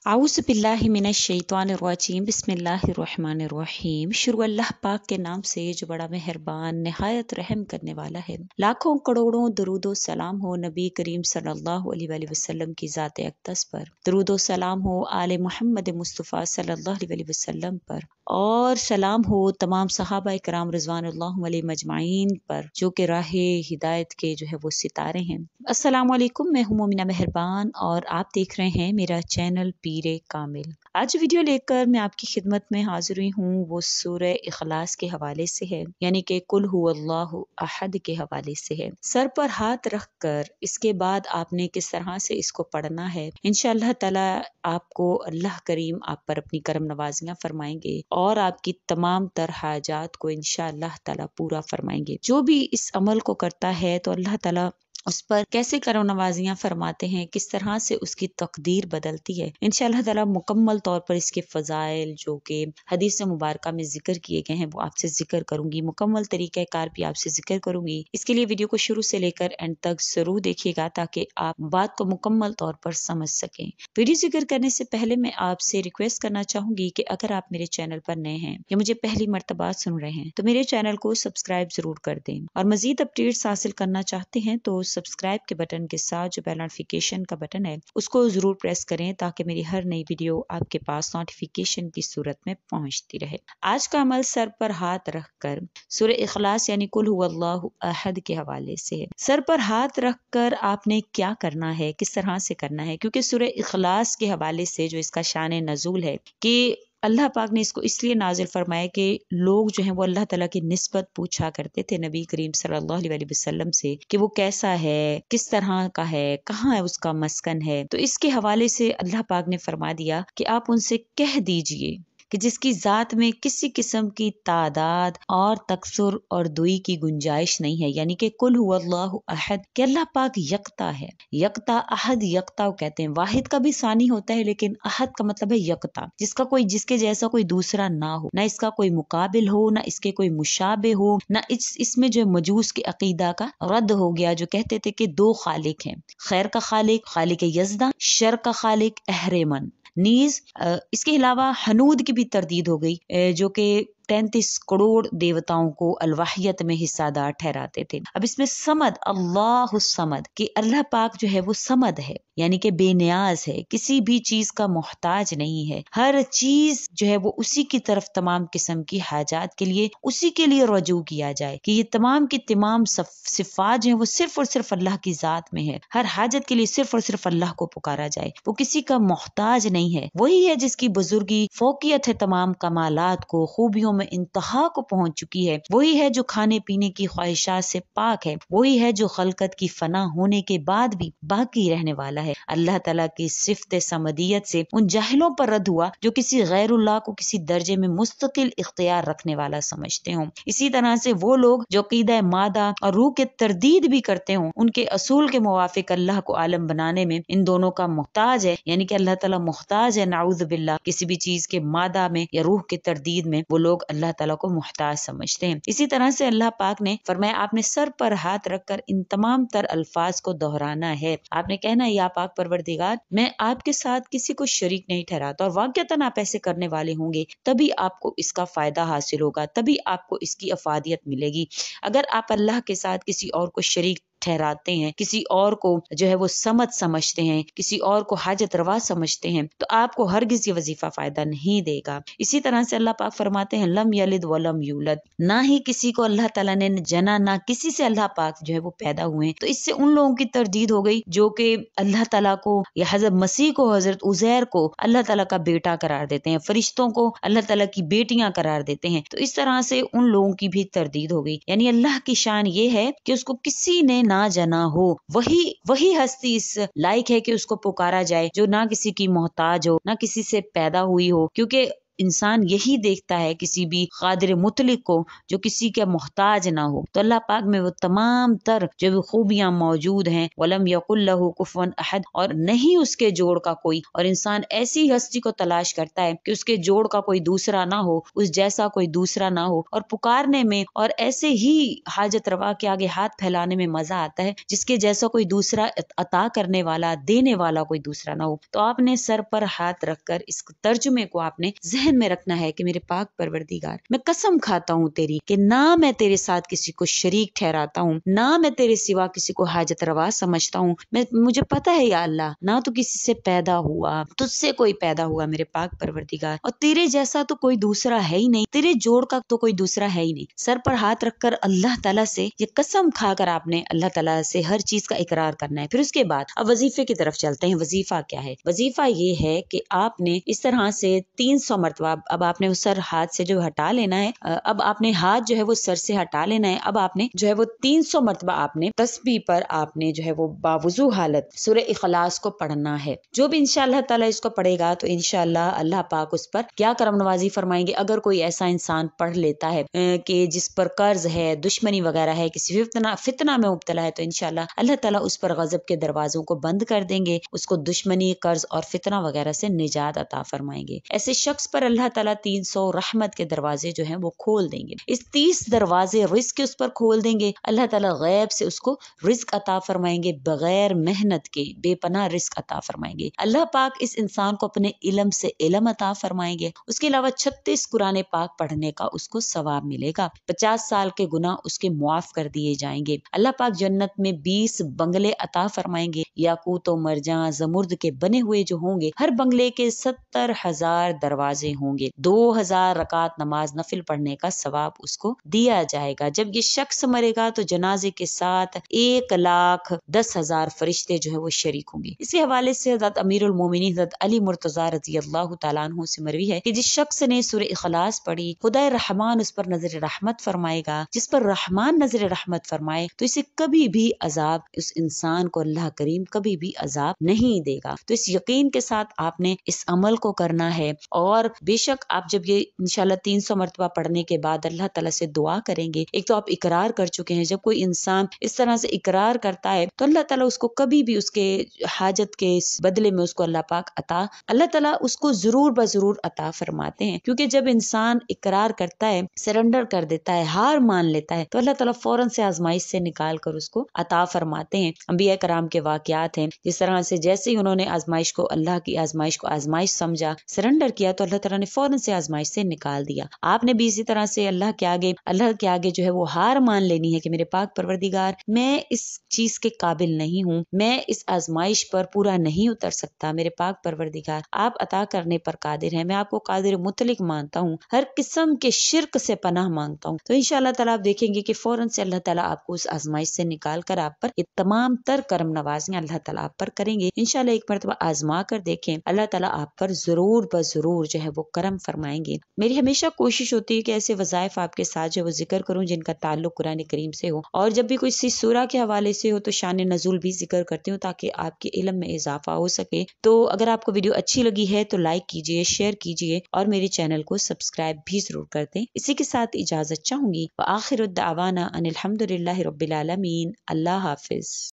आऊज़ बिल्लाहि मिनश शैतानिर रजीम बिस्मिल्लाहिर्रहमानिर रहीम। शुरू अल्लाह पाक के नाम से जो बड़ा मेहरबान निहायत रहम करने वाला है। लाखों करोड़ों दरूदो सलाम हो नबी करीम सल्लल्लाहु अलैहि वसल्लम की ज़ात अक़दस पर, दरूदो सलाम हो आले मोहम्मद मुस्तफ़ा सल्लल्लाहु अलैहि वसल्लम पर, और सलाम हो तमाम सहाबा इकराम रिज़वानुल्लाह अलैहिम अजमाइन पर जो कि राहे हिदायत के जो है वो सितारे हैं। अस्सलामु अलैकुम, मैं हूँ मोमिना मेहरबान और आप देख रहे हैं मेरा चैनल पीरे कामिल। आज वीडियो लेकर मैं आपकी खिदमत में हाजिर हुई हूँ वो सूरह इखलास के हवाले से है, यानी कि कुल हुवल्लाहु अहद के हवाले से है। सर पर हाथ रख कर इसके बाद आपने किस तरह से इसको पढ़ना है, इंशाअल्लाह ताला आपको अल्लाह करीम आप पर अपनी करम नवाजियाँ फरमाएंगे और आपकी तमाम तर हाजात को इंशाअल्लाह ताला पूरा फरमाएंगे। जो भी इस अमल को करता है तो अल्लाह ताला उस पर कैसे करम नवाजियाँ फरमाते हैं, किस तरह से उसकी तकदीर बदलती है। इंशाअल्लाह ताला मुकम्मल तौर पर इसके फ़ज़ाइल जो कि हदीस मुबारका में जिक्र किए गए हैं वो आपसे जिक्र करूंगी, मुकम्मल तरीक़े कार भी आपसे जिक्र करूंगी। इसके लिए वीडियो को शुरू से लेकर एंड तक जरूर देखिएगा ताकि आप बात को मुकम्मल तौर पर समझ सकें। वीडियो जिक्र करने से पहले मैं आपसे रिक्वेस्ट करना चाहूंगी कि अगर आप मेरे चैनल पर नए हैं या मुझे पहली मर्तबा सुन रहे हैं तो मेरे चैनल को सब्सक्राइब जरूर कर दें, और मजीद अपडेट्स हासिल करना चाहते हैं तो सब्सक्राइब के बटन के साथ जो बेल नोटिफिकेशन का बटन है उसको जरूर प्रेस करें ताकि मेरी हर नई वीडियो आपके पास नोटिफिकेशन की सूरत में पहुंचती रहे। आज का अमल सर पर हाथ रखकर सूरह इखलास यानी कुल हुवल्लाहु अहद के हवाले से है। सर पर हाथ रखकर आपने क्या करना है, किस तरह से करना है, क्योंकि सूरह इखलास के हवाले से जो इसका शान नज़ूल है कि अल्लाह पाक ने इसको इसलिए नाजिल फरमाया कि लोग जो हैं वो अल्लाह ताला की निस्बत पूछा करते थे नबी करीम सल्लल्लाहु अलैहि वसल्लम से कि वो कैसा है, किस तरह का है, कहाँ है उसका मस्कन है। तो इसके हवाले से अल्लाह पाक ने फरमा दिया कि आप उनसे कह दीजिए कि जिसकी ज़ात में किसी किस्म की तादाद और तकसुर और दुई की गुंजाइश नहीं है, यानी कि कुल हुवल्लाहु अहद कि अल्लाह पाक यकता है। यकता अहद यकता कहते हैं। वाहिद का भी सानी होता है लेकिन अहद का मतलब है यकता, जिसका कोई जिसके जैसा कोई दूसरा ना हो, ना इसका कोई मुकाबिल हो, ना इसके कोई मुशाबे हो, ना इसमें जो मजूस के अकीदा का रद्द हो गया जो कहते थे कि दो खालिक हैं, खैर का खालिक खालिक यज़दा, शर का खालिक अहरेमन नीज। इसके अलावा हनूद की भी तरदीद हो गई जो कि 33 करोड़ देवताओं को अलवाहियत में हिस्सादार ठहराते थे। अब इसमें समद अल्लाह समद कि अल्लाह पाक जो है वो समद है, यानी कि बेनियाज है, किसी भी चीज का मोहताज नहीं है। हर चीज जो है वो उसी की तरफ तमाम किस्म की हाजात के लिए उसी के लिए रजू किया जाए कि ये तमाम की तमाम सिफात जो है वो सिर्फ और सिर्फ अल्लाह की जात में है। हर हाजत के लिए सिर्फ और सिर्फ अल्लाह को पुकारा जाए, वो किसी का मोहताज नहीं है। वही है जिसकी बुजुर्गी फौकियत है, तमाम कमालात को खूबियों में इंतहा को पहुंच चुकी है। वही है जो खाने पीने की ख्वाहिशात से पाक है। वही है जो खलकत की फना होने के बाद भी बाकी रहने वाला है। अल्लाह ताला की सिफत समदियत से उन जाहिलों पर रद्द हुआ जो किसी गैरुल्लाह को किसी दर्जे में मुस्तकिल इख्तियार रखने वाला समझते हों। इसी तरह से वो लोग जो क़ीदा मादा और रूह के तरदीद भी करते हों, उनके असूल के मुवाफिक अल्लाह को आलम बनाने में इन दोनों का मोहताज है, यानी कि अल्लाह ताला मोहताज है नाउज़ बिल्लाह किसी भी चीज के मादा में या रूह के तरदीद में वो लोग अल्लाह ताला को मोहताज समझते हैं। इसी तरह से अल्लाह पाक ने फरमाया आपने सर पर हाथ रखकर इन तमाम तर अल्फाज को दोहराना है। आपने कहना या पाक परवरदिगार मैं आपके साथ किसी को शरीक नहीं ठहराता, और वाक़अतन आप ऐसे करने वाले होंगे तभी आपको इसका फायदा हासिल होगा, तभी आपको इसकी अफादियत मिलेगी। अगर आप अल्लाह के साथ किसी और को शरीक ठहराते हैं, किसी और को जो है वो समझ समझते हैं, किसी और को हाजत रवा समझते हैं, तो आपको हरगिज ये वजीफा फायदा नहीं देगा। इसी तरह से अल्लाह पाक फरमाते हैं लम यलिद वलम यूलद, ना ही किसी को अल्लाह ताला ने जना, ना किसी से अल्लाह पाक जो है वो पैदा हुए। तो इससे उन लोगों की तरदीद हो गई जो कि अल्लाह ताला को या हजरत मसीह को, हजरत उज़ैर को अल्लाह ताला का बेटा करार देते हैं, फरिश्तों को अल्लाह ताला की बेटियां करार देते हैं। तो इस तरह से उन लोगों की भी तरदीद हो गई। यानी अल्लाह की शान ये है कि उसको किसी ने ना जना हो, वही हस्ती इस लायक है कि उसको पुकारा जाए जो ना किसी की मोहताज हो, ना किसी से पैदा हुई हो, क्योंकि انسان یہی دیکھتا ہے کسی بھی قادر مطلق کو جو کسی کے محتاج نہ ہو، تو اللہ پاک میں وہ تمام تر جو خوبیاں موجود ہیں، وَلَمْ يَقُلْ لَهُ كُفُوًا أَحَدٌ، اور نہیں اس کے جوڑ کا کوئی، اور انسان ایسی ہستی کو تلاش کرتا ہے کہ اس کے جوڑ کا کوئی دوسرا نہ ہو، اس جیسا کوئی دوسرا نہ ہو، اور پکارنے میں اور ایسے ہی حاجت روا کے آگے ہاتھ پھیلانے میں مزہ آتا ہے جس کے جیسا کوئی دوسرا عطا کرنے والا، دینے والا کوئی دوسرا نہ ہو۔ تو آپ نے سر پر ہاتھ رکھ کر اس ترجمے کو آپ نے ذہن میں رکھنا ہے کہ میرے پاک پروردگار، میں قسم کھاتا ہوں تیری کہ نہ میں تیرے ساتھ کسی کو شریک ٹھہراتا ہوں، نہ میں تیرے سوا کسی کو حاجت روا سمجھتا ہوں، مجھے پتہ ہے یا اللہ، نہ تو کسی سے پیدا ہوا، تجھ سے کوئی پیدا ہوا میرے پاک پروردگار، اور تیرے جیسا تو کوئی دوسرا ہے ہی نہیں، تیرے جوڑ کا تو کوئی دوسرا ہے ہی نہیں۔ سر پر ہاتھ رکھ کر اللہ تعالیٰ سے یہ قسم کھا کر آپ نے اللہ تعالیٰ سے ہر چیز کا اقرار کرنا ہے۔ پھر اس کے بعد اب وظیفے کی طرف چلتے ہیں۔ وظیفہ کیا ہے؟ وظیفہ یہ ہے کہ آپ نے اس طرح سے 300 مرتبہ، اب آپ نے سر ہاتھ سے جو ہٹا لینا ہے، اب آپ نے ہاتھ جو ہے وہ سر سے ہٹا لینا ہے، اب آپ نے جو ہے وہ 300 مرتبہ آپ نے تسبیح پر آپ نے جو ہے وہ باوضو حالت سورہ اخلاص کو پڑھنا ہے۔ جو بھی انشاءاللہ تعالیٰ اس کو پڑھے گا تو انشاءاللہ اللہ پاک اس پر کیا کرم نوازی فرمائیں گے۔ اگر کوئی ایسا انسان پڑھ لیتا ہے کہ جس پر قرض ہے، دشمنی وغیرہ ہے، کسی فتنہ میں مبتلا ہے، تو انشاءاللہ اللہ تعالیٰ اس پر غضب کے دروازوں کو بند کر دیں گے، اس کو دشمنی، قرض اور فتنہ وغیرہ سے نجات عطا فرمائیں گے۔ ایسے شخص پر اللہ تعالیٰ 300 رحمت کے دروازے جو ہیں وہ کھول دیں گے۔ اس 30 دروازے رزق کے اس پر کھول دیں گے، اللہ تعالیٰ غیب سے اس کو رزق عطا فرمائیں گے، بغیر محنت کے بے پناہ رزق عطا فرمائیں گے۔ اللہ پاک اس انسان کو اپنے علم سے علم عطا فرمائیں گے۔ اس کے علاوہ 36 قرآن پاک پڑھنے کا اس کو ثواب ملے گا، 50 سال کے گناہ اس کے معاف کر دیے جائیں گے۔ اللہ پاک جنت میں 20 بنگلے عطا فرمائیں گے، یاقوت و مرجان زمرد کے بنے ہوئے جو ہوں گے، ہر بنگلے کے 70,000 دروازے ہوں گے، 2000 رکعت نماز نفل پڑھنے کا ثواب اس کو دیا جائے گا۔ جب یہ شخص مرے گا تو جنازے کے ساتھ 1,10,000 فرشتے جو ہے وہ شریک ہوں گے۔ اس کے حوالے سے حضرت امیر المومنین حضرت علی مرتضیٰ رضی اللہ تعالیٰ عنہ سے مروی ہے کہ جس شخص نے سورہ اخلاص پڑھی، خدا رحمان اس پر نظر رحمت فرمائے گا۔ جس پر رحمان نظر رحمت فرمائے تو اسے کبھی بھی عذاب، اس انسان کو اللہ کریم کبھی بھی عذاب نہیں دے گا۔ تو اس یقین کے ساتھ آپ نے اس عمل کو کرنا ہے، اور بے شک آپ جب یہ انشاءاللہ 300 مرتبہ پڑھنے کے بعد اللہ تعالیٰ سے دعا کریں گے، ایک تو آپ اقرار کر چکے ہیں، جب کوئی انسان اس طرح سے اقرار کرتا ہے تو اللہ تعالیٰ اس کو کبھی بھی اس کے حاجت کے بدلے میں اس کو اللہ پاک اللہ تعالیٰ اس کو ضرور بضرور عطا فرماتے ہیں، کیونکہ جب انسان اقرار کرتا ہے، سرنڈر کر دیتا ہے، ہار مان لیتا ہے، تو اللہ تعالیٰ فوراً سے آزمائش سے نکال کر اس کو عطا فرماتے ہیں۔ انبیاء کرام کے واقعات ہیں، جس طرح سے جیسے ہی انہوں نے آزمائش کو، اللہ کی آزمائش کو آزمائش سمجھا، سرنڈر کیا، تو اللہ تعالیٰ نے فوراً سے آزمائش سے نکال دیا۔ آپ نے بھی اسی طرح سے اللہ کے آگے جو ہے وہ ہار مان لینی ہے کہ میرے پاک پروردگار، میں اس چیز کے قابل نہیں ہوں، میں اس آزمائش پر پورا نہیں اتر سکتا، میرے پاک پروردگار آپ عطا کرنے پر قادر ہیں، میں آپ کو قادر مطلق مانتا ہوں، ہر قسم کے شرک سے پناہ مانگتا ہوں۔ تو انشاءاللہ تعالیٰ آپ دیکھیں گے کہ فوراً سے اللہ تعالیٰ آپ کو اس آزمائش سے نکال کر آپ پر یہ تمام تر کرم نوازیاں اللہ تعالیٰ آپ پر کریں گے۔ انشاءاللہ ایک مرتبہ آزما کر دیکھیں، اللہ تعالیٰ آپ پر ضرور بضرور جو ہے وہ کرم فرمائیں گے۔ میری ہمیشہ کوشش ہوتی ہے کہ ایسے وظائف آپ کے ساتھ جو وہ ذکر کروں جن کا تعلق قرآن کریم سے ہو، اور جب بھی کوئی سی سورہ کے حوالے سے ہو تو شان نزول بھی ذکر کرتی ہوں تاکہ آپ کے علم میں اضافہ ہو سکے۔ تو اگر آپ کو ویڈیو اچھی لگی ہے تو لائک کیجئے، شیئر کیجئے، اور میرے چینل کو سبسکرائب بھی ضرور کر دیں۔ اسی کے ساتھ اجازت چاہوں گی، وآخر الدعوانا ان الحمد للہ رب العالمین۔ اللہ حافظ۔